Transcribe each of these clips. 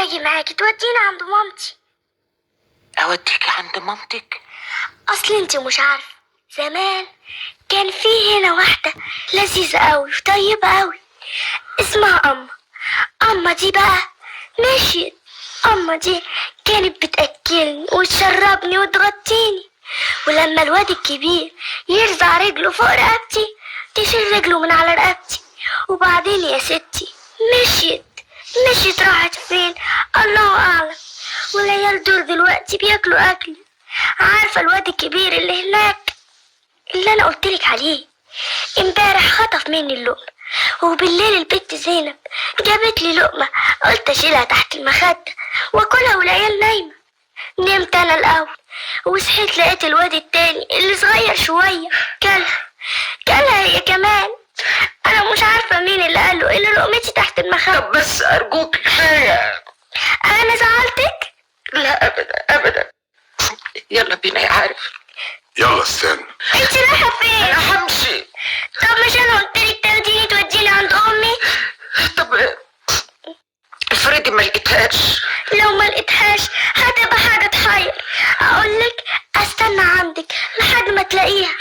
اجي معاكي توديني عند مامتي. اوديكي عند مامتك؟ اصل انت مش عارفه، زمان كان في هنا واحده لذيذه قوي وطيبه قوي اسمها اما دي بقى مشيت. اما دي كانت بتاكلني وتشربني وتغطيني، ولما الواد الكبير يرزع رجله فوق رقبتي تشيل رجله من على رقبتي. وبعدين يا ستي مشيت راحت فين الله اعلم. والعيال دول دلوقتي بياكلوا اكل. عارفه الواد الكبير اللي هناك اللي انا قلتلك عليه امبارح خطف مني اللقمه، وبالليل البت زينب جابت لي لقمه قلت اشيلها تحت المخده واكلها والعيال نايمه. نمت انا الاول وصحيت لقيت الواد التاني اللي صغير شويه كلها هي كمان. انا مش عارفه مين اللي قاله اللي لقمتي تحت المخده. طب بس ارجوك كفايه. انا زعلتك؟ لا ابدا ابدا. يلا بينا يا عارف. يلا استنى. انت رايحه فين؟ انا همشي. طب مش انا قلتلك تاخديني توديني عند امي؟ طب افرضي ما لقيتهاش. لو ما لقيتهاش هتبقى حاجه تحير. اقولك استنى عندك لحد ما تلاقيها.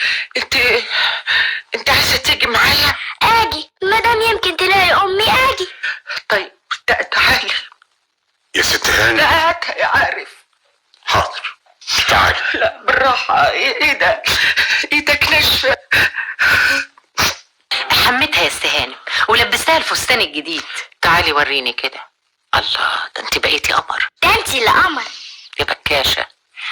انت عايزه تيجي معايا؟ اجي مادام يمكن تلاقي امي اجي. طيب تعالي يا ست هاني. لا يا عارف. حاضر تعالي. لا بالراحه. ايه ده؟ ايدك ناشفه. حمتها يا استهانم ولبستها الفستان الجديد. تعالي وريني كده. الله، ده انت بقيتي قمر. ده انت اللي قمر يا بكاشه.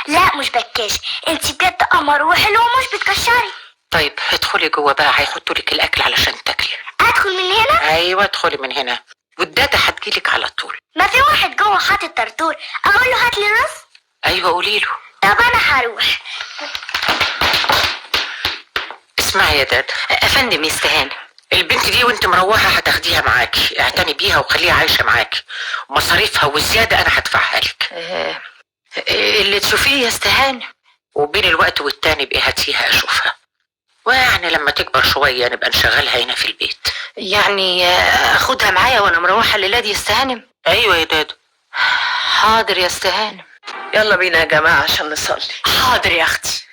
لا مش بكاش، انت بجد قمر وحلوه ومش بتكشري. طيب ادخلي جوه بقى، هيحطوا لك الاكل علشان تاكلي. ادخل من هنا؟ ايوه ادخلي من هنا والداده هتجيلك على طول. ما في واحد جوه حاطط طرطور، اقول له هات لي رز؟ ايوه قولي له. طب انا هروح. اسمعي يا دادا. افندم يا استهانم، البنت دي وانت مروحه هتاخديها معاكي، اعتني بيها وخليها عايشه معاكي، ومصاريفها والزياده انا هدفعها لك. اللي تشوفيه يا استهانم. وبين الوقت والتاني بقى هاتيها اشوفها، ويعني لما تكبر شويه نبقى نشغلها هنا في البيت. يعني اخدها معايا وانا مروحه الليله دي يا استهانم؟ ايوه يا دادا. حاضر يا استهانم. يلا بينا يا جماعه عشان نصلي. حاضر يا اختي.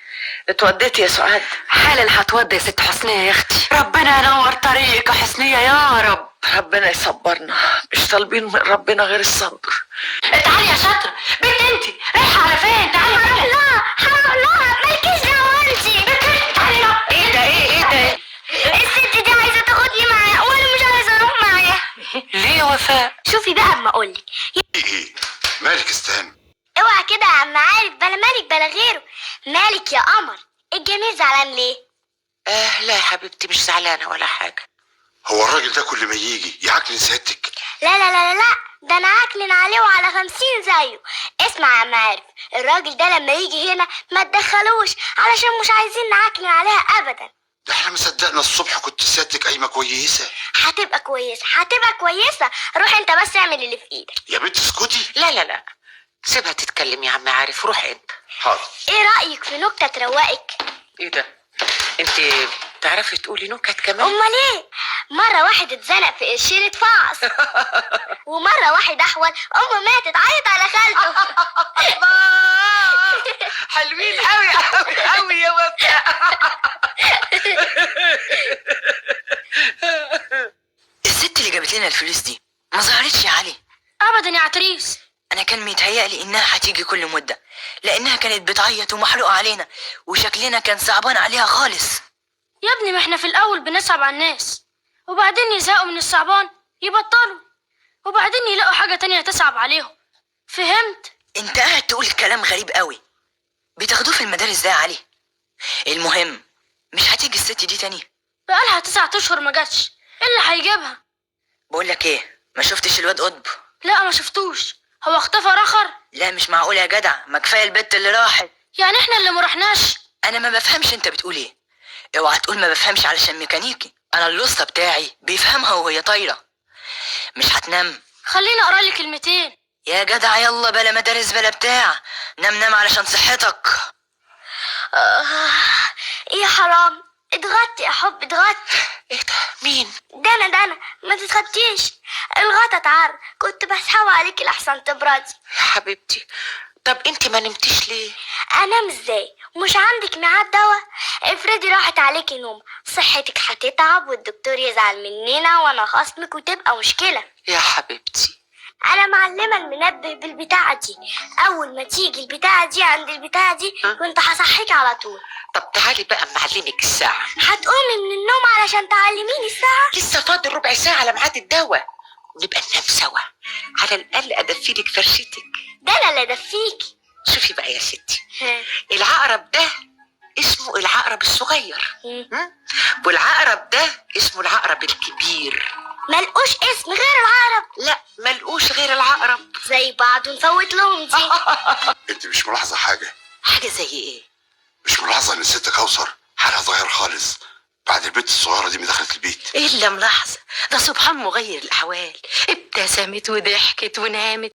اتوديتي يا سعاد؟ حالا هتودي يا ست حسنية يا اختي. ربنا ينور طريقك يا حسنية يا رب. ربنا يصبرنا، مش طالبين من ربنا غير الصبر. تعالي يا شاطرة بنت، انت رايحة على فين؟ تعالي معايا. لا مالكيش دعوه انت. تعالي لا. ايه ده؟ الست دي عايزه تاخدني معاها وانا مش عايزه اروح معاها. ليه يا وفاء؟ شوفي بقى اما اقولك. ايه مالك استهاني؟ اوعى كده يا عم عارف، بلا مالك بلا غيره. مالك يا قمر؟ الجميل زعلان ليه؟ لا يا حبيبتي مش زعلانه ولا حاجه. هو الراجل ده كل ما يجي يعكنن سيادتك؟ لا ده انا عاكلن عليه وعلى 50 زيه. اسمع يا عم عارف، الراجل ده لما يجي هنا ما تدخلوش علشان مش عايزين نعكنن عليها ابدا. ده احنا مصدقنا الصبح كنت سيادتك قايمه كويسه. هتبقى كويسه. روح انت بس اعمل اللي في ايدك. يا بنت اسكتي. لا سيبها تتكلم يا عم عارف، روح انت. حاضر. ايه رايك في نكته تروقك؟ ايه ده؟ انت تعرفي تقولي نكت كمان؟ امال ايه؟ مره واحد اتزنق في قرشين اتفعص ومره واحد احول امه ماتت عيط على خالته. حلوين قوي يا وفاء. الست اللي جابت لنا الفلوس دي ما ظهرتش يا علي ابدا يا عتريس. انا كان متهيألي انها هتيجي كل مده، لانها كانت بتعيط ومحروقه علينا وشكلنا كان صعبان عليها خالص. يا ابني ما احنا في الاول بنصعب على الناس وبعدين يزهقوا من الصعبان يبطلوا وبعدين يلاقوا حاجه تانية تصعب عليهم. فهمت؟ انت قاعد تقول كلام غريب قوي. بتاخدوه في المدارس ده يا علي؟ المهم مش هتيجي الست دي تاني؟ بقالها 9 اشهر ما جاتش. ايه اللي هيجيبها؟ بقول لك ايه، ما شفتش الواد قطب؟ لا ما شفتوش. هو اختفى رخر؟ لا مش معقول يا جدع، ما كفايه البت اللي راحت. يعني احنا اللي ما رحناش؟ انا ما بفهمش انت بتقول ايه. اوعى تقول ما بفهمش علشان ميكانيكي، انا اللوسته بتاعي بيفهمها وهي طايره. مش هتنام؟ خليني اقرا لي كلمتين. يا جدع يلا بلا مدارس بلا بتاع، نام علشان صحتك. ايه حرام اتغطي يا حب اتغطي. ايه ده؟ مين؟ ده انا ما تتغطيش. الغطا اتعر، كنت بسحبه عليكي لحسن تبردي. يا حبيبتي، طب انت ما نمتيش ليه؟ انام ازاي؟ مش عندك ميعاد دوا؟ افرضي راحت عليكي نوم، صحتك هتتعب والدكتور يزعل مننا وانا خصمك وتبقى مشكلة. يا حبيبتي انا معلمة المنبه بالبتاعة دي، اول ما تيجي البتاعة دي عند البتاعة دي كنت هصحيك على طول. طب تعالي بقى معلمك الساعة. هتقومي من النوم علشان تعلميني الساعة؟ لسه فاضل ربع ساعة على ميعاد الدواء، نبقى ننام سوا، على الأقل أدفيلك فرشتك. ده انا اللي ادفيكي. شوفي بقى يا ستي، العقرب ده اسمه العقرب الصغير، والعقرب ده اسمه العقرب الكبير. ملقوش اسم غير العقرب؟ لا ملقوش غير العقرب. زي بعض ونفوت لهم دي. انت مش ملاحظه حاجه؟ حاجة زي ايه؟ مش ملاحظه ان الست كوثر حالها اتغير خالص بعد البنت الصغيره دي ما دخلت البيت؟ إلا ملاحظة، ده سبحان مغير الأحوال، ابتسمت وضحكت ونامت